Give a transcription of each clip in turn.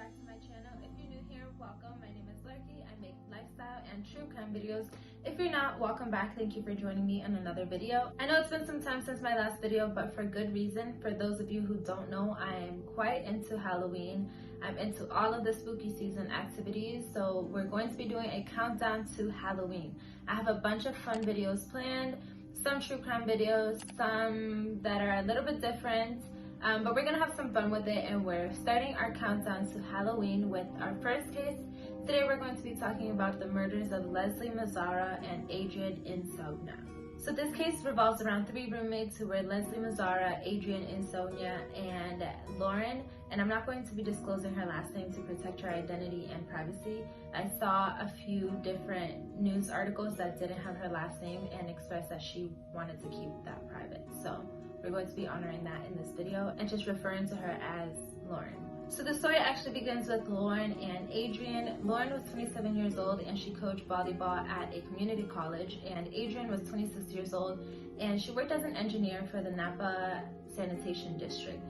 back to my channel. If you're new here, welcome. My name is Larki. I make lifestyle and true crime videos. If you're not, welcome back. Thank you for joining me in another video. I know it's been some time since my last video, but for good reason. For those of you who don't know, I am quite into Halloween. I'm into all of the spooky season activities, so we're going to be doing a countdown to Halloween. I have a bunch of fun videos planned, some true crime videos, some that are a little bit different. But we're gonna have some fun with it, and we're starting our countdown to Halloween with our first case. Today we're going to be talking about the murders of Leslie Mazzara and Adriane Insogna. So this case revolves around three roommates who were Leslie Mazzara, Adriane Insogna, and Lauren. And I'm not going to be disclosing her last name to protect her identity and privacy. I saw a few different news articles that didn't have her last name and expressed that she wanted to keep that private. So we're going to be honoring that in this video and just referring to her as Lauren. So the story actually begins with Lauren and Adriane. Lauren was 27 years old and she coached volleyball at a community college, and Adriane was 26 years old and she worked as an engineer for the Napa Sanitation District.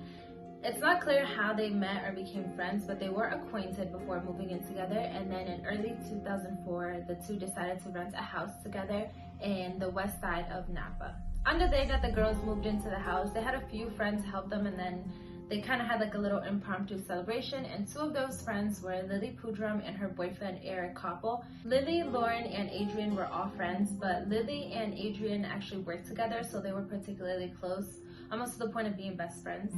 It's not clear how they met or became friends, but they were acquainted before moving in together, and then in early 2004, the two decided to rent a house together in the west side of Napa. On the day that the girls moved into the house, they had a few friends help them, and then they kind of had like a little impromptu celebration, and two of those friends were Lily Pudrum and her boyfriend Eric Koppel. Lily, Lauren, and Adriane were all friends, but Lily and Adriane actually worked together, so they were particularly close, almost to the point of being best friends.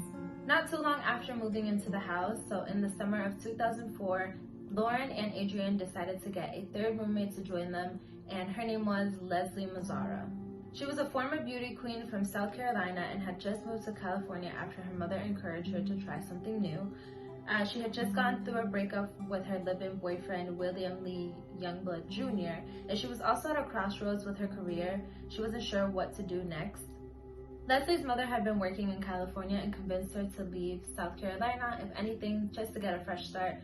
Not too long after moving into the house, so in the summer of 2004, Lauren and Adriane decided to get a third roommate to join them, and her name was Leslie Mazzara. She was a former beauty queen from South Carolina and had just moved to California after her mother encouraged her to try something new. She had just gone through a breakup with her live-in boyfriend, William Lee Youngblood Jr., and she was also at a crossroads with her career. She wasn't sure what to do next. Leslie's mother had been working in California and convinced her to leave South Carolina, if anything, just to get a fresh start.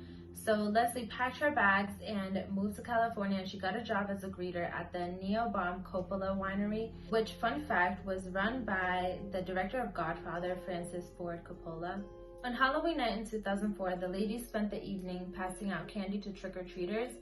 So Leslie packed her bags and moved to California, and she got a job as a greeter at the Neobaum Coppola Winery, which, fun fact, was run by the director of Godfather, Francis Ford Coppola. On Halloween night in 2004, the ladies spent the evening passing out candy to trick-or-treaters.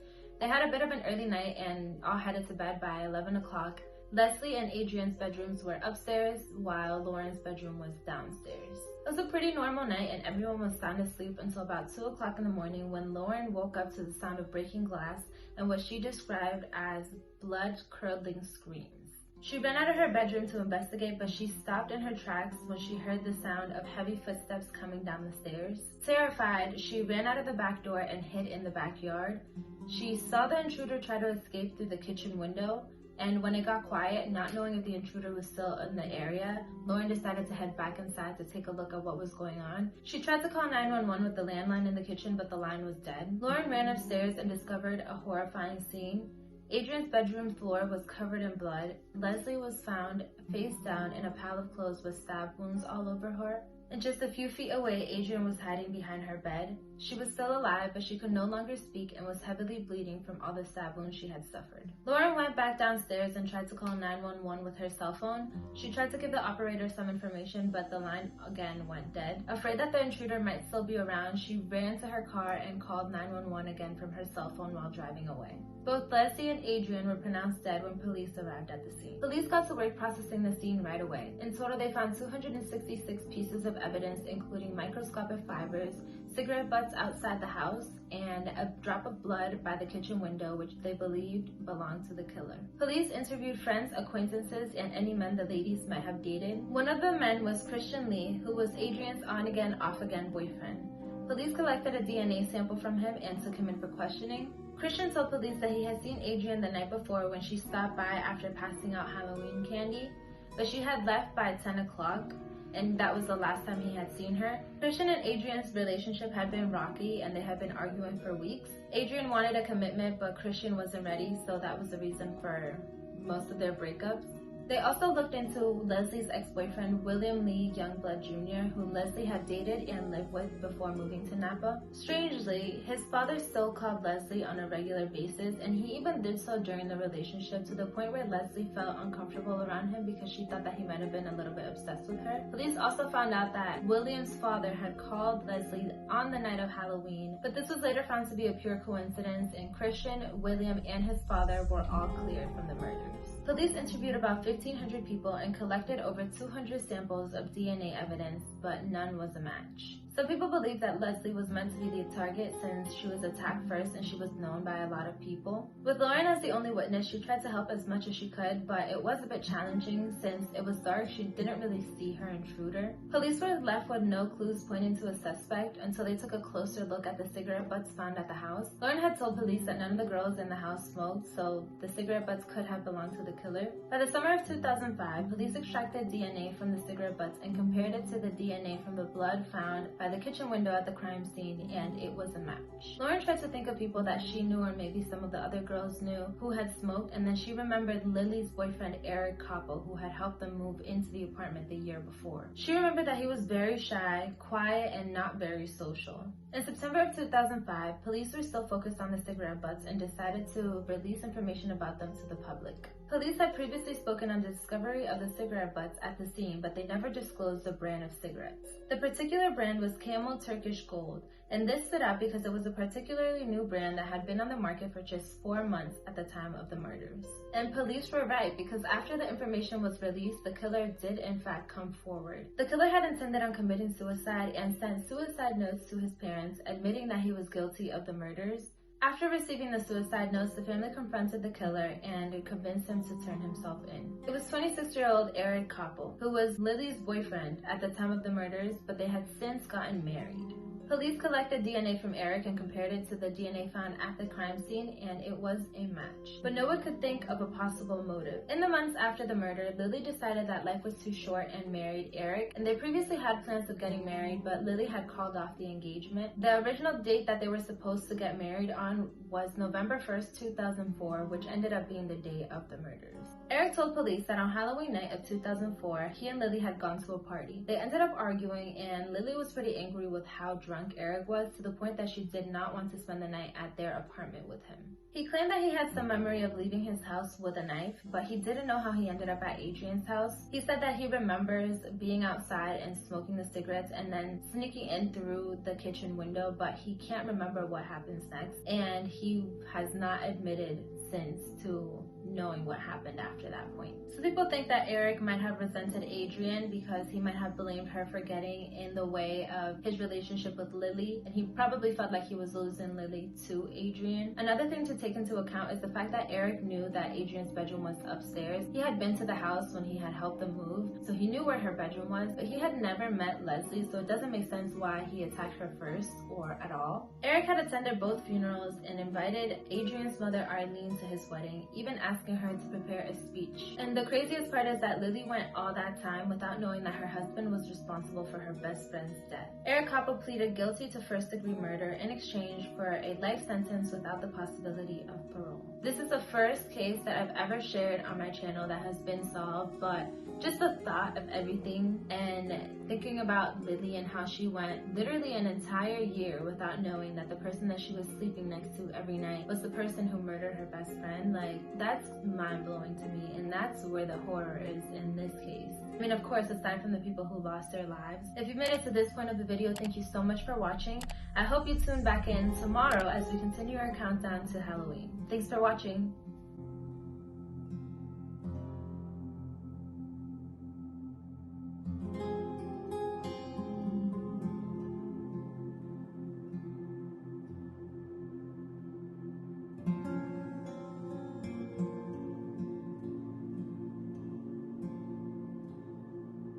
They had a bit of an early night and all headed to bed by 11 o'clock. Leslie and Adriane's bedrooms were upstairs, while Lauren's bedroom was downstairs. It was a pretty normal night, and everyone was sound asleep until about 2 o'clock in the morning, when Lauren woke up to the sound of breaking glass and what she described as blood-curdling screams. She ran out of her bedroom to investigate, but she stopped in her tracks when she heard the sound of heavy footsteps coming down the stairs. Terrified, she ran out of the back door and hid in the backyard. She saw the intruder try to escape through the kitchen window, and when it got quiet, not knowing if the intruder was still in the area, Lauren decided to head back inside to take a look at what was going on. She tried to call 911 with the landline in the kitchen, but the line was dead. Lauren ran upstairs and discovered a horrifying scene. Adriane's bedroom floor was covered in blood. Leslie was found face down in a pile of clothes with stab wounds all over her. And just a few feet away, Adriane was hiding behind her bed. She was still alive, but she could no longer speak and was heavily bleeding from all the stab wounds she had suffered. Lauren went back downstairs and tried to call 911 with her cell phone. She tried to give the operator some information, but the line again went dead. Afraid that the intruder might still be around, she ran to her car and called 911 again from her cell phone while driving away. Both Leslie and Adriane were pronounced dead when police arrived at the scene. Police got to work processing the scene right away. In total, they found 266 pieces of evidence, including microscopic fibers, cigarette butts outside the house, and a drop of blood by the kitchen window, which they believed belonged to the killer. Police interviewed friends, acquaintances, and any men the ladies might have dated. One of the men was Christian Lee, who was Adriane's on-again, off-again boyfriend. Police collected a DNA sample from him and took him in for questioning. Christian told police that he had seen Adriane the night before when she stopped by after passing out Halloween candy, but she had left by 10 o'clock. And that was the last time he had seen her. Christian and Adriane's relationship had been rocky, and they had been arguing for weeks. Adriane wanted a commitment, but Christian wasn't ready, so that was the reason for most of their breakups. They also looked into Leslie's ex-boyfriend, William Lee Youngblood Jr., who Leslie had dated and lived with before moving to Napa. Strangely, his father still called Leslie on a regular basis, and he even did so during the relationship, to the point where Leslie felt uncomfortable around him because she thought that he might have been a little bit obsessed with her. Police also found out that William's father had called Leslie on the night of Halloween, but this was later found to be a pure coincidence, and Christian, William, and his father were all cleared from the murders. Police interviewed about 1,500 people and collected over 200 samples of DNA evidence, but none was a match. Some people believe that Leslie was meant to be the target since she was attacked first and she was known by a lot of people. With Lauren as the only witness, she tried to help as much as she could, but it was a bit challenging since it was dark. She didn't really see her intruder. Police were left with no clues pointing to a suspect until they took a closer look at the cigarette butts found at the house. Lauren had told police that none of the girls in the house smoked, so the cigarette butts could have belonged to the killer. By the summer of 2005, police extracted DNA from the cigarette butts and compared it to the DNA from the blood found by the kitchen window at the crime scene, and it was a match. Lauren tried to think of people that she knew or maybe some of the other girls knew who had smoked, and then she remembered Lily's boyfriend Eric Koppel, who had helped them move into the apartment the year before. She remembered that he was very shy, quiet, and not very social. In September of 2005, police were still focused on the cigarette butts and decided to release information about them to the public. Police had previously spoken on the discovery of the cigarette butts at the scene, but they never disclosed the brand of cigarettes. The particular brand was Camel Turkish Gold, and this stood out because it was a particularly new brand that had been on the market for just 4 months at the time of the murders. And police were right, because after the information was released, the killer did in fact come forward. The killer had intended on committing suicide and sent suicide notes to his parents, admitting that he was guilty of the murders. After receiving the suicide notes, the family confronted the killer and convinced him to turn himself in. It was 26-year-old Eric Koppel, who was Lily's boyfriend at the time of the murders, but they had since gotten married. Police collected DNA from Eric and compared it to the DNA found at the crime scene, and it was a match. But no one could think of a possible motive. In the months after the murder, Lily decided that life was too short and married Eric, and they previously had plans of getting married, but Lily had called off the engagement. The original date that they were supposed to get married on was November 1st, 2004, which ended up being the day of the murders. Eric told police that on Halloween night of 2004, he and Lily had gone to a party. They ended up arguing, and Lily was pretty angry with how drunk Eric was, to the point that she did not want to spend the night at their apartment with him. He claimed that he had some memory of leaving his house with a knife, but he didn't know how he ended up at Adriane's house. He said that he remembers being outside and smoking the cigarettes and then sneaking in through the kitchen window, but he can't remember what happens next, and he has not admitted since to knowing what happened after that point. So people think that Eric might have resented Adriane because he might have blamed her for getting in the way of his relationship with Lily, and he probably felt like he was losing Lily to Adriane. Another thing to take into account is the fact that Eric knew that Adriane's bedroom was upstairs. He had been to the house when he had helped them move, so he knew where her bedroom was, but he had never met Leslie, so it doesn't make sense why he attacked her first or at all. Eric had attended both funerals and invited Adriane's mother Arlene to his wedding, even asking her to prepare a speech. And the craziest part is that Lily went all that time without knowing that her husband was responsible for her best friend's death. Eric Koppel pleaded guilty to first-degree murder in exchange for a life sentence without the possibility of parole. This is the first case that I've ever shared on my channel that has been solved, but just the thought of everything and thinking about Lily and how she went literally an entire year without knowing that the person that she was sleeping next to every night was the person who murdered her best friend, like, that's mind-blowing to me, and that's where the horror is in this case. I mean, of course, aside from the people who lost their lives. If you made it to this point of the video, thank you so much for watching. I hope you tune back in tomorrow as we continue our countdown to Halloween. Thanks for watching.